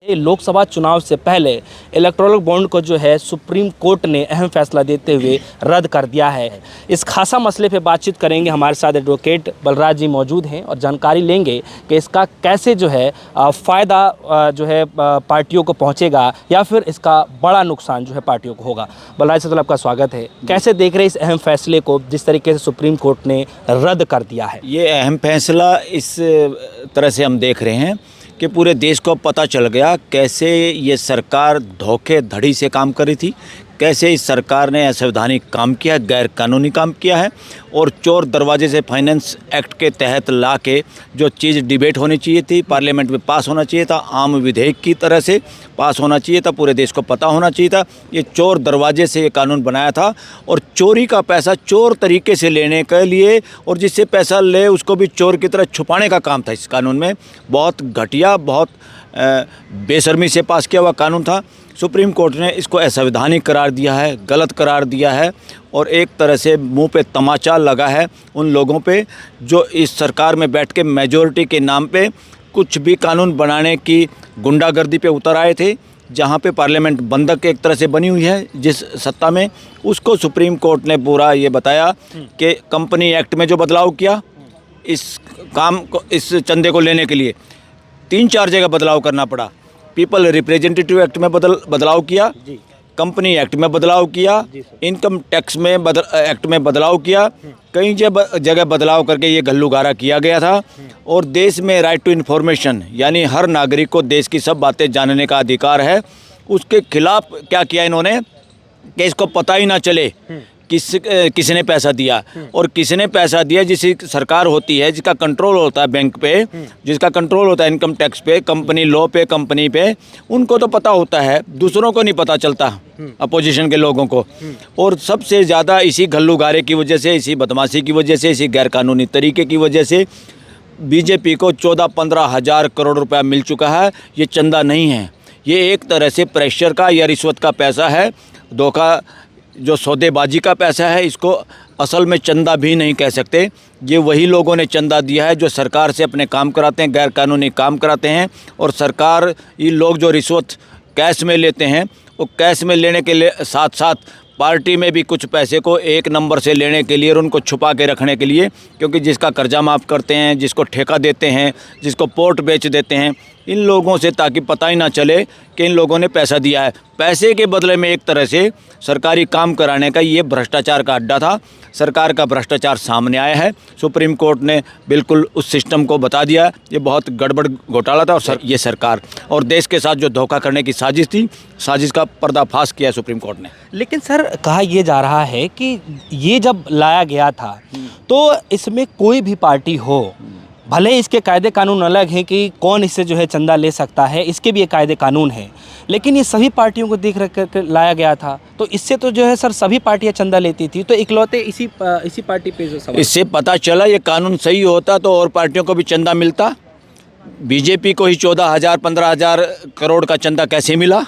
लोकसभा चुनाव से पहले इलेक्टोरल बॉन्ड को जो है सुप्रीम कोर्ट ने अहम फैसला देते हुए रद्द कर दिया है। इस खासा मसले पे बातचीत करेंगे। हमारे साथ एडवोकेट बलराज जी मौजूद हैं और जानकारी लेंगे कि इसका कैसे जो है फ़ायदा जो है पार्टियों को पहुंचेगा या फिर इसका बड़ा नुकसान जो है पार्टियों को होगा। बलराज साहब आपका स्वागत है। कैसे देख रहे हैं इस अहम फैसले को जिस तरीके से सुप्रीम कोर्ट ने रद्द कर दिया है? ये अहम फैसला इस तरह से हम देख रहे हैं कि पूरे देश को पता चल गया कैसे ये सरकार धोखेधड़ी से काम कर रही थी, कैसे इस सरकार ने असंवैधानिक काम किया, गैर कानूनी काम किया है और चोर दरवाजे से फाइनेंस एक्ट के तहत ला के जो चीज़ डिबेट होनी चाहिए थी, पार्लियामेंट में पास होना चाहिए था, आम विधेयक की तरह से पास होना चाहिए था, पूरे देश को पता होना चाहिए था, ये चोर दरवाजे से ये कानून बनाया था। और चोरी का पैसा चोर तरीके से लेने के लिए और जिससे पैसा ले उसको भी चोर की तरह छुपाने का काम था इस कानून में। बहुत घटिया, बहुत बेशर्मी से पास किया हुआ कानून था। सुप्रीम कोर्ट ने इसको असंवैधानिक करार दिया है, गलत करार दिया है और एक तरह से मुंह पे तमाचा लगा है उन लोगों पे जो इस सरकार में बैठ के मेजॉरिटी के नाम पे कुछ भी कानून बनाने की गुंडागर्दी पे उतर आए थे। जहाँ पे पार्लियामेंट बंधक एक तरह से बनी हुई है जिस सत्ता में, उसको सुप्रीम कोर्ट ने पूरा ये बताया कि कंपनी एक्ट में जो बदलाव किया इस काम को, इस चंदे को लेने के लिए 3-4 जगह बदलाव करना पड़ा। पीपल रिप्रेजेंटेटिव एक्ट में बदलाव किया, कंपनी एक्ट में बदलाव किया, इनकम टैक्स में एक्ट में बदलाव किया, कई जगह बदलाव करके ये गल्लूगारा किया गया था। और देश में राइट टू इन्फॉर्मेशन यानी हर नागरिक को देश की सब बातें जानने का अधिकार है, उसके खिलाफ क्या किया इन्होंने कि इसको पता ही ना चले किसने पैसा दिया और किसने पैसा दिया। जिसकी सरकार होती है, जिसका कंट्रोल होता है बैंक पे, जिसका कंट्रोल होता है इनकम टैक्स पे, कंपनी लॉ पे, कंपनी पे, उनको तो पता होता है, दूसरों को नहीं पता चलता, अपोजिशन के लोगों को। और सबसे ज़्यादा इसी घल्लूगारे की वजह से, इसी बदमाशी की वजह से, इसी गैरकानूनी तरीके की वजह से बीजेपी को 14-15 हज़ार करोड़ रुपया मिल चुका है। ये चंदा नहीं है, ये एक तरह से प्रेशर का या रिश्वत का पैसा है, धोखा जो सौदेबाजी का पैसा है। इसको असल में चंदा भी नहीं कह सकते। ये वही लोगों ने चंदा दिया है जो सरकार से अपने काम कराते हैं, गैर कानूनी काम कराते हैं। और सरकार, ये लोग जो रिश्वत कैश में लेते हैं, वो कैश में लेने के लिए साथ साथ पार्टी में भी कुछ पैसे को एक नंबर से लेने के लिए और उनको छुपा के रखने के लिए, क्योंकि जिसका कर्जा माफ़ करते हैं, जिसको ठेका देते हैं, जिसको पोर्ट बेच देते हैं, इन लोगों से ताकि पता ही ना चले कि इन लोगों ने पैसा दिया है। पैसे के बदले में एक तरह से सरकारी काम कराने का ये भ्रष्टाचार का अड्डा था। सरकार का भ्रष्टाचार सामने आया है। सुप्रीम कोर्ट ने बिल्कुल उस सिस्टम को बता दिया ये बहुत गड़बड़ घोटाला था और ये सरकार और देश के साथ जो धोखा करने की साजिश थी, साजिश का पर्दाफाश किया सुप्रीम कोर्ट ने। लेकिन सर, कहा यह जा रहा है कि ये जब लाया गया था तो इसमें कोई भी पार्टी हो, भले इसके कायदे कानून अलग हैं कि कौन इससे जो है चंदा ले सकता है, इसके भी एक कायदे कानून है, लेकिन ये सभी पार्टियों को देख रख कर लाया गया था। तो इससे तो जो है सर सभी पार्टियां चंदा लेती थी, तो इकलौते इसी पार्टी पे जो सवाल। इससे पता चला ये कानून सही होता तो और पार्टियों को भी चंदा मिलता। बीजेपी को ही 14,000-15,000 करोड़ का चंदा कैसे मिला?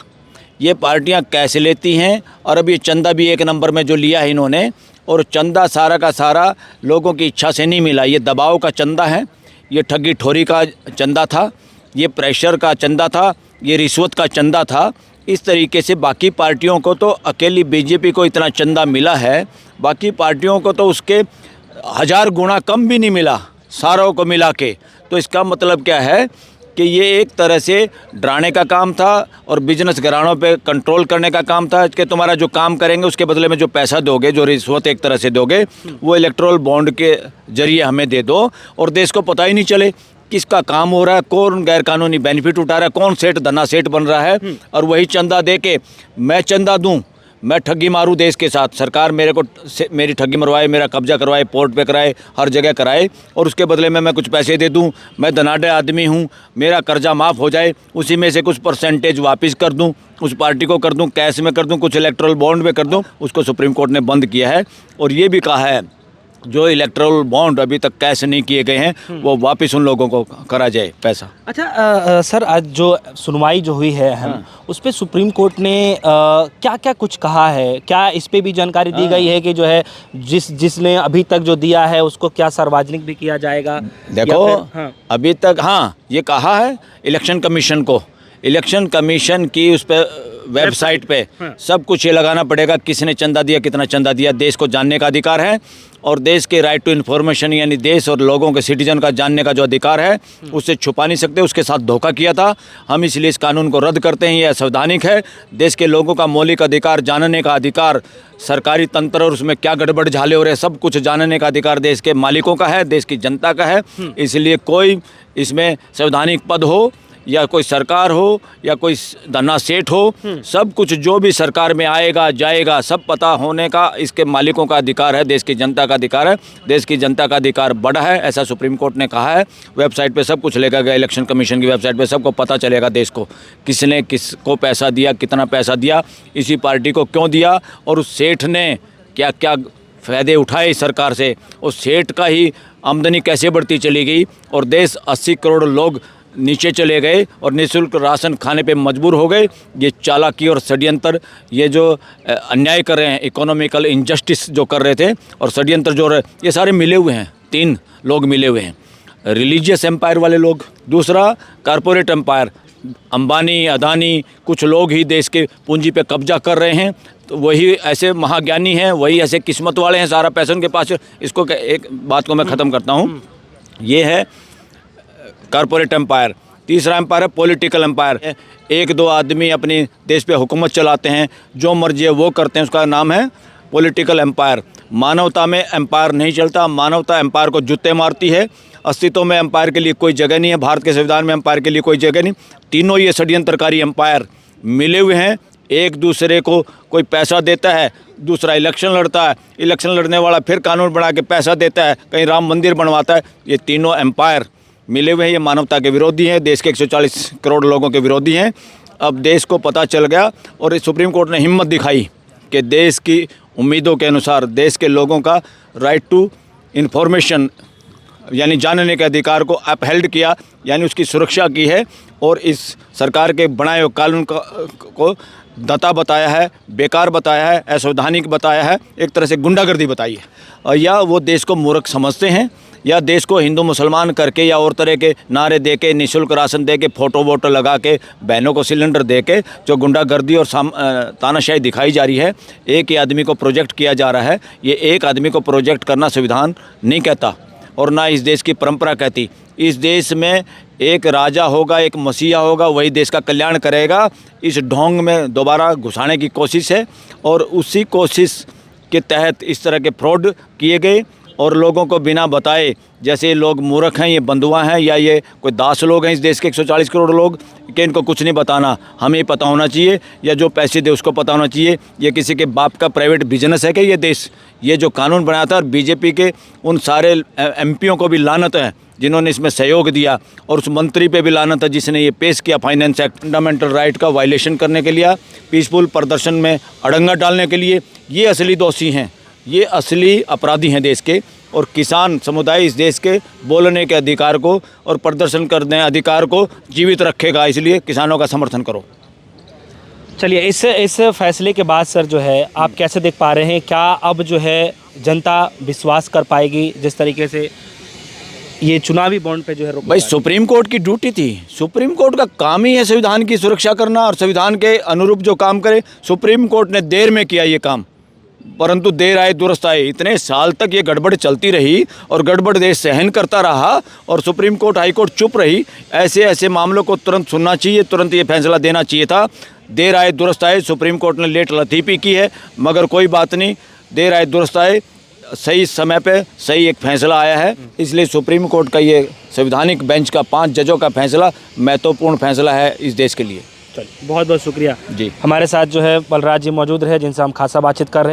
ये पार्टियां कैसे लेती हैं? और अब ये चंदा भी एक नंबर में जो लिया है इन्होंने, और चंदा सारा का सारा लोगों की इच्छा से नहीं मिला। ये दबाव का चंदा है, ये ठगी ठोरी का चंदा था, ये प्रेशर का चंदा था, ये रिश्वत का चंदा था। इस तरीके से बाकी पार्टियों को तो अकेली बीजेपी को इतना चंदा मिला है, बाकी पार्टियों को तो उसके 1000 गुना कम भी नहीं मिला सारों को मिला के। तो इसका मतलब क्या है कि ये एक तरह से डराने का काम था और बिजनेस घरानों पे कंट्रोल करने का काम था कि तुम्हारा जो काम करेंगे उसके बदले में जो पैसा दोगे, जो रिश्वत एक तरह से दोगे, वो इलेक्टोरल बॉन्ड के जरिए हमें दे दो और देश को पता ही नहीं चले किसका काम हो रहा है, कौन गैर कानूनी बेनिफिट उठा रहा है, कौन सेठ धना सेठ बन रहा है। और वही चंदा दे के मैं चंदा दूँ, मैं ठगी मारूं देश के साथ, सरकार मेरे को मेरी ठगी मरवाए, मेरा कब्जा करवाए, पोर्ट पे कराए, हर जगह कराए और उसके बदले में मैं कुछ पैसे दे दूं। मैं धनाढ़ आदमी हूं, मेरा कर्जा माफ़ हो जाए, उसी में से कुछ परसेंटेज वापस कर दूं, उस पार्टी को कर दूं, कैश में कर दूं, कुछ इलेक्टोरल बॉन्ड में कर दूं। उसको सुप्रीम कोर्ट ने बंद किया है और ये भी कहा है जो इलेक्टोरल बॉन्ड अभी तक कैश नहीं किए गए हैं वो वापस उन लोगों को करा जाए पैसा। अच्छा सर, आज जो सुनवाई जो हुई है उस पे सुप्रीम कोर्ट ने क्या क्या कुछ कहा है? क्या इस पे भी जानकारी दी गई है कि जो है जिसने अभी तक जो दिया है उसको क्या सार्वजनिक भी किया जाएगा? देखो अभी तक ये कहा है इलेक्शन कमीशन को इलेक्शन कमीशन की उस पर वेबसाइट पे सब कुछ ये लगाना पड़ेगा, किसने चंदा दिया, कितना चंदा दिया। देश को जानने का अधिकार है और देश के राइट टू इन्फॉर्मेशन यानी देश और लोगों के सिटीजन का जानने का जो अधिकार है उससे छुपा नहीं सकते। उसके साथ धोखा किया था हम, इसलिए इस कानून को रद्द करते हैं। ये असंवैधानिक है। देश के लोगों का मौलिक अधिकार, जानने का अधिकार, सरकारी तंत्र और उसमें क्या गड़बड़ झाले हो रहे हैं सब कुछ जानने का अधिकार देश के मालिकों का है, देश की जनता का है। इसलिए कोई इसमें संवैधानिक पद हो या कोई सरकार हो या कोई धन्ना सेठ हो, सब कुछ जो भी सरकार में आएगा जाएगा सब पता होने का इसके मालिकों का अधिकार है, देश की जनता का अधिकार है। देश की जनता का अधिकार बड़ा है, ऐसा सुप्रीम कोर्ट ने कहा है। वेबसाइट पे सब कुछ लेगा गया, इलेक्शन कमीशन की वेबसाइट पे सबको पता चलेगा देश को किसने किसको पैसा दिया, कितना पैसा दिया, इसी पार्टी को क्यों दिया और उस सेठ ने क्या क्या फ़ायदे उठाए इस सरकार से, उस सेठ का ही आमदनी कैसे बढ़ती चली गई और देश 80 करोड़ लोग नीचे चले गए और निःशुल्क राशन खाने पे मजबूर हो गए। ये चालाकी और षड्यंत्र, ये जो अन्याय कर रहे हैं, इकोनॉमिकल इनजस्टिस जो कर रहे थे और षड्यंत्र जो रहे, ये सारे मिले हुए हैं। 3 लोग मिले हुए हैं, रिलीजियस एम्पायर वाले लोग, दूसरा कारपोरेट एम्पायर, अंबानी अदानी कुछ लोग ही देश के पूंजी पे कब्जा कर रहे हैं। तो वही ऐसे महाज्ञानी हैं, वही ऐसे किस्मत वाले हैं, सारा पैसा उनके पास। इसको एक बात को मैं ख़त्म करता हूँ, ये है कारपोरेट एम्पायर। तीसरा एम्पायर है पॉलिटिकल एम्पायर। 1-2 आदमी अपनी देश पे हुकूमत चलाते हैं, जो मर्जी है वो करते हैं, उसका नाम है पॉलिटिकल एम्पायर। मानवता में एम्पायर नहीं चलता, मानवता एम्पायर को जूते मारती है। अस्तित्व में एम्पायर के लिए कोई जगह नहीं है, भारत के संविधान में एम्पायर के लिए कोई जगह नहीं। तीनों ये षड्यंत्रकारी एम्पायर मिले हुए हैं, एक दूसरे को कोई पैसा देता है, दूसरा इलेक्शन लड़ता है, इलेक्शन लड़ने वाला फिर कानून बना के पैसा देता है, कहीं राम मंदिर बनवाता है। ये तीनों एम्पायर मिले हुए हैं, ये मानवता के विरोधी हैं, देश के 140 करोड़ लोगों के विरोधी हैं। अब देश को पता चल गया और सुप्रीम कोर्ट ने हिम्मत दिखाई कि देश की उम्मीदों के अनुसार देश के लोगों का राइट टू इन्फॉर्मेशन यानी जानने के अधिकार को अपहेल्ड किया, यानी उसकी सुरक्षा की है और इस सरकार के बनाए हुए कानून को दता बताया है, बेकार बताया है, असंवैधानिक बताया है, एक तरह से गुंडागर्दी बताई है। और या वो देश को मूर्ख समझते हैं या देश को हिंदू मुसलमान करके या और तरह के नारे दे के, निःशुल्क राशन दे के, फ़ोटो वोटो लगा के, बहनों को सिलेंडर दे के जो गुंडागर्दी और तानाशाही दिखाई जा रही है। एक ही आदमी को प्रोजेक्ट किया जा रहा है। ये एक आदमी को प्रोजेक्ट करना संविधान नहीं कहता और ना इस देश की परंपरा कहती। इस देश में एक राजा होगा, एक मसीहा होगा, वही देश का कल्याण करेगा। इस ढोंग में दोबारा घुसाने की कोशिश है और उसी कोशिश के तहत इस तरह के फ्रॉड किए गए और लोगों को बिना बताए, जैसे ये लोग मूर्ख हैं, ये बंधुआ हैं या ये कोई दास लोग हैं इस देश के 140 करोड़ लोग, कि इनको कुछ नहीं बताना, हमें पता होना चाहिए या जो पैसे दे उसको पता होना चाहिए। ये किसी के बाप का प्राइवेट बिजनेस है कि ये देश, ये जो कानून बनाया था। और बीजेपी के उन सारे एमपीओं को भी लानत है जिन्होंने इसमें सहयोग दिया और उस मंत्री पे भी लानत है जिसने ये पेश किया फाइनेंस एक्ट, फंडामेंटल राइट का वायलेशन करने के लिए, पीसफुल प्रदर्शन में अड़ंगा डालने के लिए। ये असली दोषी हैं, ये असली अपराधी हैं देश के। और किसान समुदाय इस देश के बोलने के अधिकार को और प्रदर्शन करने अधिकार को जीवित रखेगा, इसलिए किसानों का समर्थन करो। चलिए, इस फैसले के बाद सर जो है आप कैसे देख पा रहे हैं, क्या अब जो है जनता विश्वास कर पाएगी जिस तरीके से ये चुनावी बॉन्ड पे जो है भाई सुप्रीम कोर्ट की ड्यूटी थी, सुप्रीम कोर्ट का काम ही है संविधान की सुरक्षा करना और संविधान के अनुरूप जो काम करे। सुप्रीम कोर्ट ने देर में किया ये काम, परंतु देर आए दुरुस्त आए। इतने साल तक ये गड़बड़ चलती रही और गड़बड़ देश सहन करता रहा और सुप्रीम कोर्ट हाई कोर्ट चुप रही। ऐसे मामलों को तुरंत सुनना चाहिए, तुरंत ये फैसला देना चाहिए था। देर आए दुरुस्त आए, सुप्रीम कोर्ट ने लेट लतीफ़ी की है, मगर कोई बात नहीं, देर आए दुरुस्त आए, सही समय पे सही एक फैसला आया है। इसलिए सुप्रीम कोर्ट का ये संवैधानिक बेंच का 5 जजों का फैसला महत्वपूर्ण फैसला है इस देश के लिए। चलिए, बहुत बहुत शुक्रिया जी। हमारे साथ जो है बलराज जी मौजूद रहे जिनसे हम खासा बातचीत कर रहे हैं।